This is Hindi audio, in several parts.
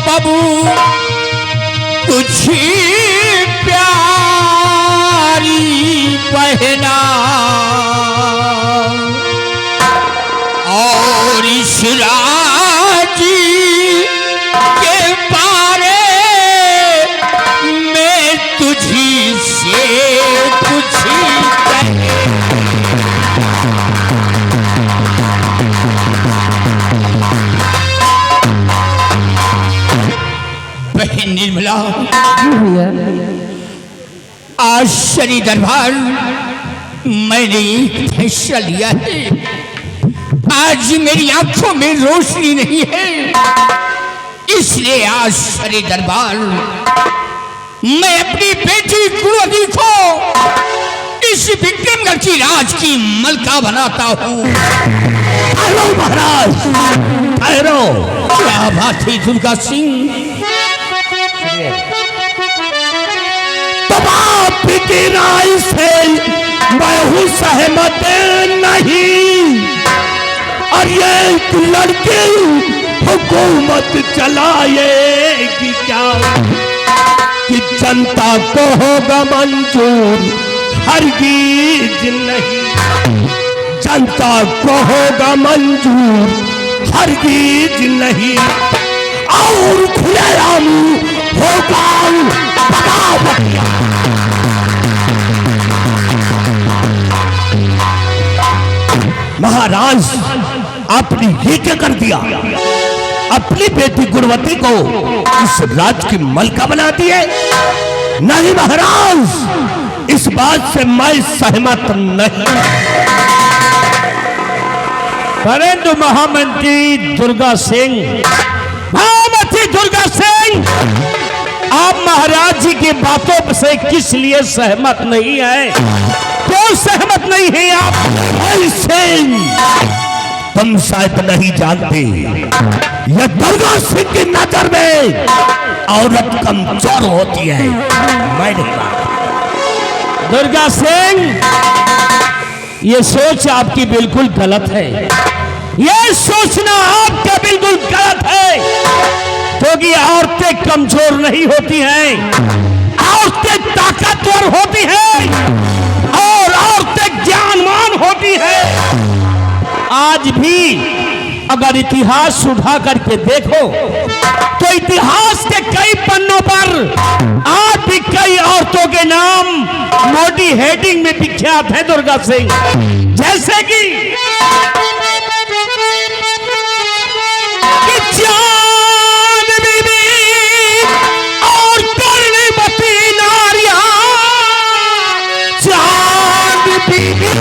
बाबू कुछ प्यारी बहना और इस राजी के बारे में तुझी से कुछ बहन निर्मला, आज शनि दरबार मैंने एक फैसला लिया है। आज मेरी आंखों में रोशनी नहीं है, इसलिए आज शनि दरबार मैं अपनी बेटी गुणवती को इस विक्रमगढ़ की राज की मलका बनाता हूँ। हेलो महाराज, हेलो। क्या बात है दुर्गा सिंह? की राय से मैं हूँ सहमत नहीं, और ये लड़की हुकूमत चलाएगी क्या कि जनता को होगा मंजूर? हरगिज नहीं, जनता को होगा मंजूर हरगिज नहीं, और खुलेआम होगा बगावत। महाराज, आपने ये क्या कर दिया? अपनी बेटी गुणवती को इस राज की मलका बना दिए? नहीं महाराज, इस बात से मैं सहमत नहीं। परंतु महामंत्री दुर्गा सिंह, महामंत्री दुर्गा सिंह, आप महाराज जी की बातों से किस लिए सहमत नहीं है? क्यों सहमत नहीं है आप? तुम शायद नहीं जानते, यह दुर्गा सिंह की नजर में औरत कमजोर होती है। मैं नहीं मानता। दुर्गा सिंह, ये सोच आपकी बिल्कुल गलत है। ये सोचना आपका बिल्कुल गलत है, क्योंकि औरतें कमजोर नहीं होती हैं, औरतें ताकतवर होती हैं और औरतें ज्ञानवान होती हैं। आज भी अगर इतिहास उठा करके देखो तो इतिहास के कई पन्नों पर आज भी कई औरतों के नाम मोटी हेडिंग में विख्यात है दुर्गा सिंह, जैसे कि चांद बीबी और कर्णवती नारियां। चांद बीबी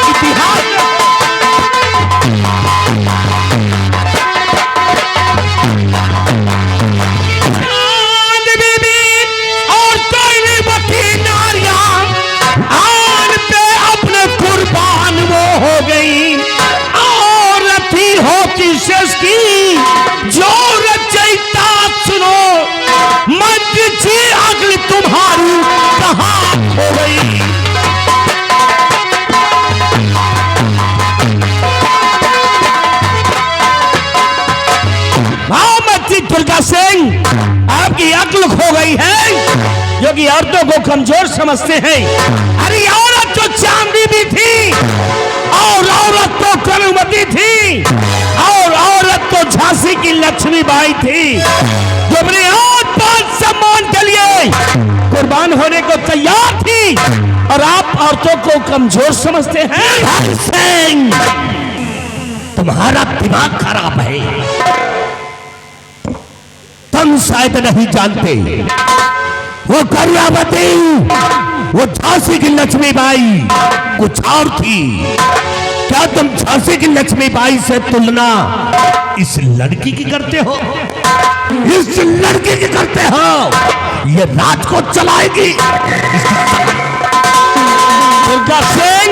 इतिहास की जो रचयिता सुनो, मंत्र जी अगल तुम्हारी कहां हो गई? महामंत्री दुर्गा सिंह, आपकी अक्ल खो गई है, जो कि औरतों को कमजोर समझते हैं। अरे औरत तो चांदी भी थी, और औरत तो कर्णवती थी, और औरत तो झांसी की लक्ष्मीबाई थी, जो अपने आत्मान सम्मान के लिए कुर्बान होने को तैयार थी, और आप औरतों को कमजोर समझते हैं। तुम्हारा दिमाग खराब है। तुम शायद नहीं जानते, वो कर्णवती, वो झांसी की लक्ष्मीबाई कुछ और थी। क्या तुम झांसी की लक्ष्मीबाई से तुलना इस लड़की की करते हो? इस लड़की की करते हो? ये राज को चलाएगी। दुर्गा सिंह,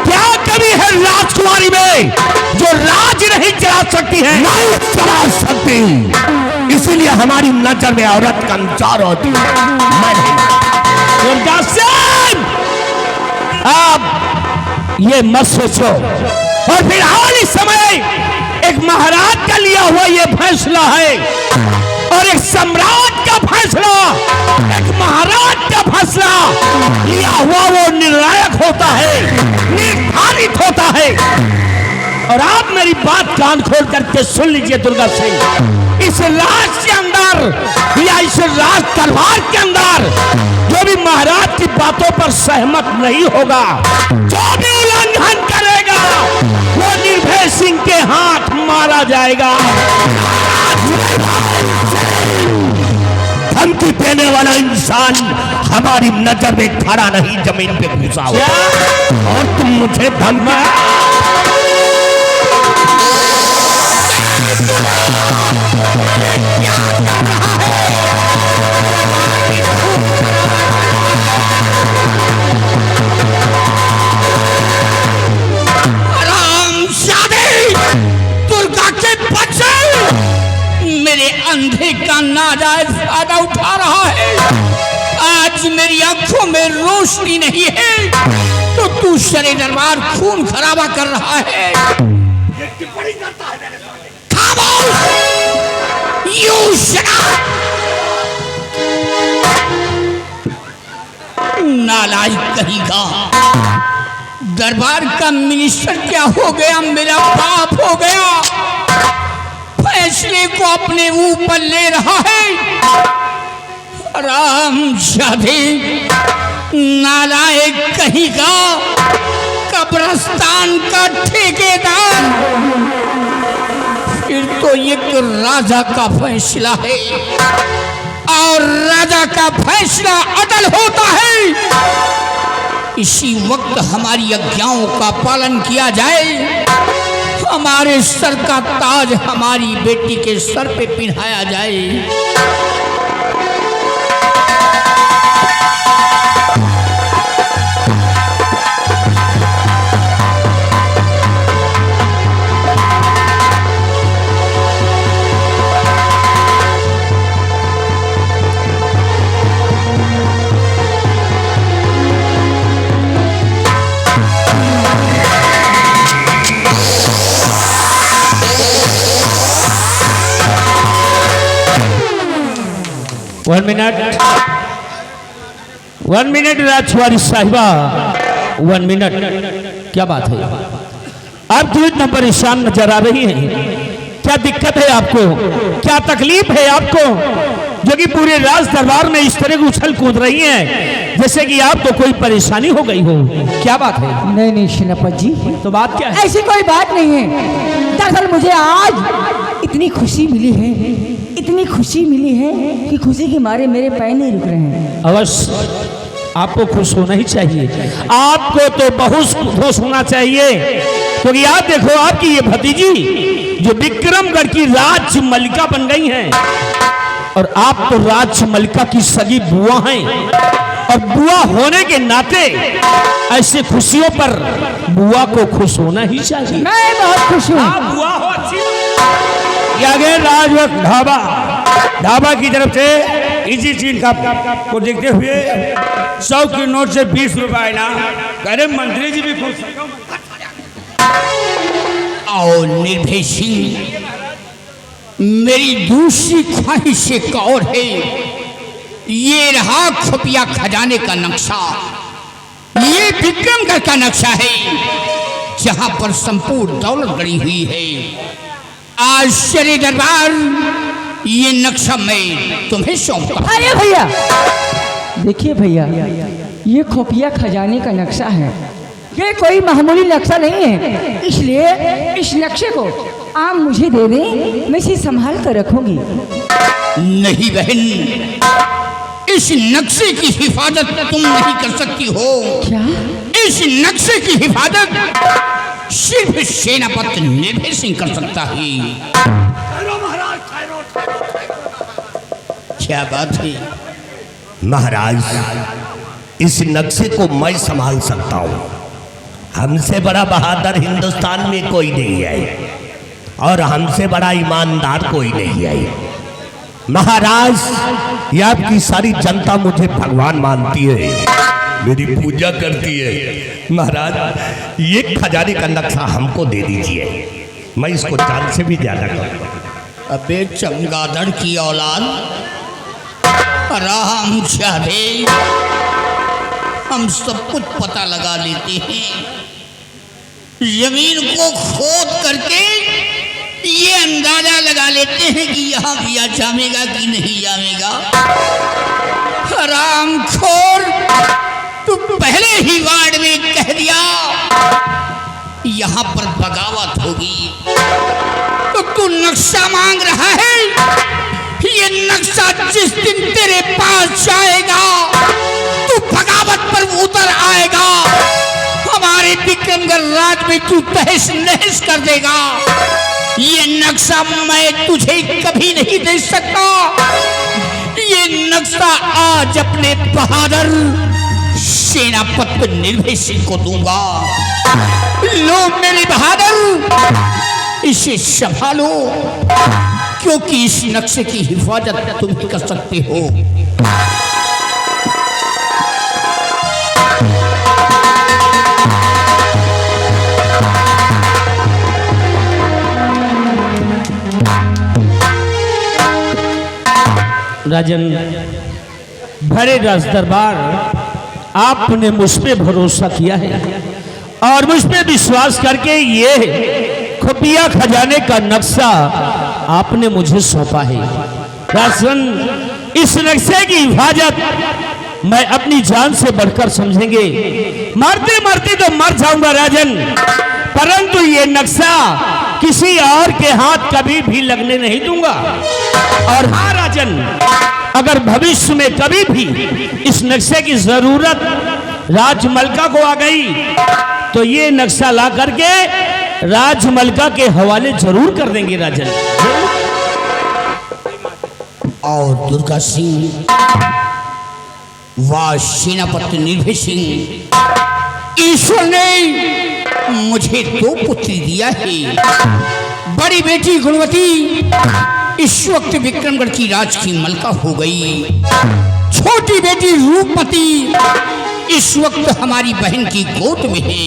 क्या कमी है राजकुमारी में जो राज नहीं चला सकती है, नहीं चला सकती। इसीलिए हमारी नजर में औरत कमजोर होती है। मैं नहीं मानता। दुर्गा सिंह, आप ये मत सोचो। और फिलहाल इस समय एक महाराज का लिया हुआ ये फैसला है और एक सम्राट का फैसला, एक महाराज का फैसला लिया हुआ वो निर्णायक होता है, निर्धारित होता है। और आप मेरी बात कान खोल करके सुन लीजिए दुर्गा सिंह, इस राज के अंदर या इस राज दरबार के अंदर जो भी महाराज की बातों पर सहमत नहीं होगा, जो भी उल्लंघन करेगा, वो निर्भय सिंह के हाथ मारा जाएगा। धमकी देने वाला इंसान हमारी नजर में खड़ा नहीं, जमीन पे घुसा हुआ। और तुम मुझे धमकी दुर्गा के बच्चे मेरे अंधे का नाजायज फायदा उठा रहा है। आज मेरी आंखों में रोशनी नहीं है तो तू शरे दरबार खून खराबा कर रहा है। खामोश, यू शट अप। नालायक कहेगा, दरबार का मिनिस्टर क्या हो गया, मेरा बाप हो गया, फैसले को अपने ऊपर ले रहा है। हरामजादे, नालायक कहेगा, कब्रिस्तान का ठेकेदार। फिर तो एक राजा का फैसला है और राजा का फैसला अटल होता है। इसी वक्त हमारी आज्ञाओं का पालन किया जाए, हमारे सर का ताज हमारी बेटी के सर पे पहनाया जाए। वन मिनट राजकुमारी साहिबा, 1 मिनट। क्या बात है, आप क्यों इतना परेशान नजर आ रही हैं? क्या दिक्कत है आपको, क्या तकलीफ है आपको, जो कि पूरे राज दरबार में इस तरह उछल कूद रही हैं जैसे कि आपको कोई परेशानी हो गई हो? क्या बात है? नहीं नहीं सेनापति जी, तो बात क्या है? ऐसी कोई बात नहीं है। दरअसल मुझे आज इतनी खुशी मिली है, इतनी खुशी मिली है कि खुशी के मारे मेरे पैर नहीं रुक रहे हैं। अवश्य आपको खुश होना ही चाहिए, आपको तो बहुत खुश होना चाहिए, क्योंकि आप देखो आपकी ये भतीजी जो विक्रमगढ़ की राज मलिका बन गई हैं और आप तो राज मलिका की सगी बुआ हैं, और बुआ होने के नाते ऐसे खुशियों पर बुआ को खुश होना ही चाहिए। मैं बहुत खुश हूँ। आप बुआ हो अच्छी। आगे राजवक ढाबा की तरफ से इसी चीज का को देखते हुए 100 के नोट से 20 रुपए ना करे, मंत्री जी भी खुश। आओ निर्भय सिंह, मेरी दूसरी ख्वाहिश एक और है। ये रहा खुफिया खजाने का नक्शा, ये विक्रमगढ़ का नक्शा है जहां पर संपूर्ण दौलत गड़ी हुई है। आश्चर्य दरबार, ये नक्शा मैं तुम्हें सौंपता। अरे भैया देखिए भैया, ये खुफिया खजाने का नक्शा है, ये कोई मामूली नक्शा नहीं है, इसलिए इस नक्शे को आप मुझे दे दें, मैं इसे संभाल कर रखूंगी। नहीं बहन, इस नक्शे की हिफाजत तुम नहीं कर सकती हो। क्या? इस नक्शे की हिफाजत सिर्फ सेनापति निर्भय सिंह कर सकता है। क्या बात है महाराज, इस नक्शे को मैं संभाल सकता हूँ। हमसे बड़ा बहादुर हिंदुस्तान में कोई नहीं है और हमसे बड़ा ईमानदार कोई नहीं है। महाराज, ये आपकी सारी जनता मुझे भगवान मानती है, मेरी पूजा करती है। महाराज, ये खजाने का नक्शा हमको दे दीजिए, मैं इसको जान से भी ज्यादा करूँगा। अबे चमगादड़ की औलाद, राम चाहे हम सब कुछ पता लगा लेते हैं। जमीन को खोद करके ये अंदाजा लगा लेते हैं कि यहाँ पिया जामेगा कि नहीं जामेगा। हरामखोर, तू पहले ही वार्ड में कह दिया यहाँ पर बगावत होगी, तो तू नक्शा मांग रहा है। ये नक्शा जिस दिन तेरे पास जाएगा तू बगावत पर उतर आएगा, हमारे विक्रमगढ़ राज में तू तहस नहस कर देगा। ये नक्शा मैं तुझे कभी नहीं दे सकता। ये नक्शा आज अपने बहादुर सेनापति निर्भय सिंह को दूंगा। लो मेरे बहादुर, इसे संभालो, क्योंकि इस नक्शे की हिफाजत तुम ही कर सकते हो। राजन, भरे राज दरबार, आपने मुझ पे भरोसा किया है और मुझ पे विश्वास करके ये खुफिया खजाने का नक्शा आपने मुझे सौंपा है। राजन, इस नक्शे की हिफाजत मैं अपनी जान से बढ़कर समझेंगे। मरते मरते तो मर जाऊंगा राजन, परंतु ये नक्शा किसी और के हाथ कभी भी लगने नहीं दूंगा। और हाँ राजन, अगर भविष्य में कभी भी इस नक्शे की जरूरत राजमलका को आ गई तो ये नक्शा ला करके राजमलका के हवाले जरूर कर देंगे राजन। और दुर्गा सिंह व सेनापति निर्भय सिंह, ईश्वर ने मुझे 2 पुत्री दिया है। बड़ी बेटी गुणवती इस वक्त विक्रमगढ़ की राज की मलका हो गई। छोटी बेटी रूपमती इस वक्त हमारी बहन की गोद में है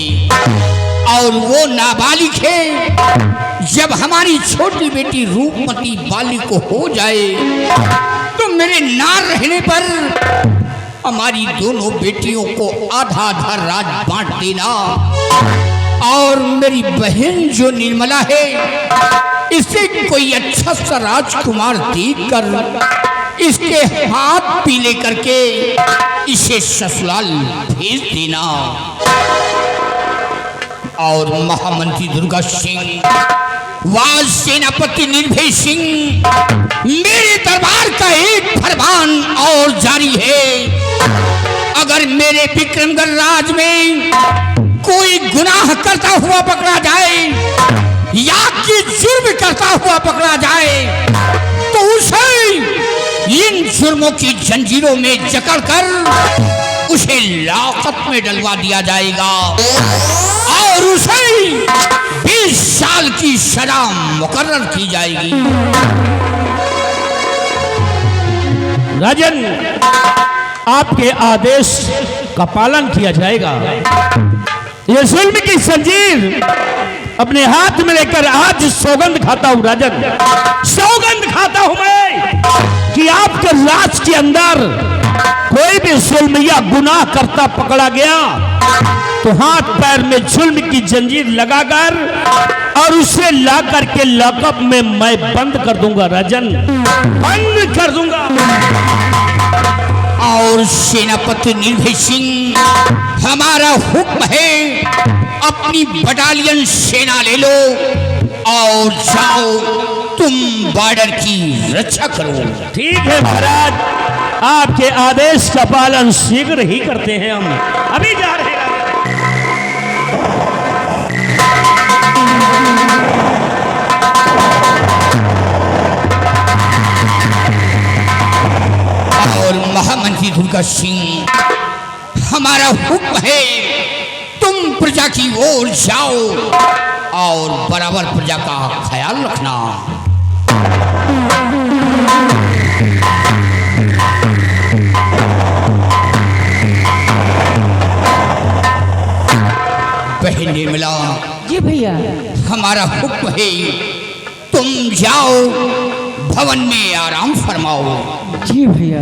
और वो नाबालिग है। जब हमारी छोटी बेटी रूपमती बालिग हो जाए तो मेरे ना रहने पर हमारी दोनों बेटियों को आधा आधा राज बांट देना और मेरी बहन जो निर्मला है इसे कोई अच्छा सा राजकुमार देखकर इसके हाथ पीले करके इसे ससुराल भेज देना। और महामंत्री दुर्गा सिंह व सेनापति निर्भय सिंह, मेरे दरबार का एक फरमान और जारी है। अगर मेरे विक्रमगढ़ राज में कोई गुनाह करता हुआ पकड़ा जाए या कि जुर्म करता हुआ पकड़ा जाए तो उसे इन जुर्मों की जंजीरों में जकड़कर उसे लाकत में डलवा दिया जाएगा और उसे 20 साल की सजा मुकर्रर की जाएगी। राजन, आपके आदेश का पालन किया जाएगा। ये जुल्म की जंजीर अपने हाथ में लेकर आज सौगंध खाता हूं राजन, सौगंध खाता हूं मैं कि आपके राज के अंदर कोई भी जुल्म या गुनाह करता पकड़ा गया तो हाथ पैर में जुल्म की जंजीर लगाकर और उसे ला करके लॉकअप में मैं बंद कर दूंगा राजन, बंद कर दूंगा। और सेनापति निर्भय सिंह, हमारा हुक्म है, अपनी बटालियन सेना ले लो और जाओ, तुम बॉर्डर की रक्षा करो। ठीक है महाराज, आपके आदेश का पालन शीघ्र ही करते हैं। हम अभी जा रहे हैं। और महामंत्री दुर्गा सिंह, हमारा हुक्म है, तुम प्रजा की ओर जाओ और बराबर प्रजा का ख्याल रखना। बहन निर्मला, जी भैया। हमारा हुक्म है, तुम जाओ भवन में आराम फरमाओ। जी भैया।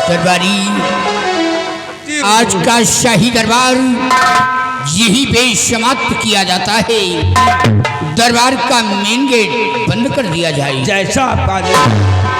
दरबारी, आज का शाही दरबार यही पे समाप्त किया जाता है। दरबार का मेन गेट बंद कर दिया जाए। जैसा आपका आदेश।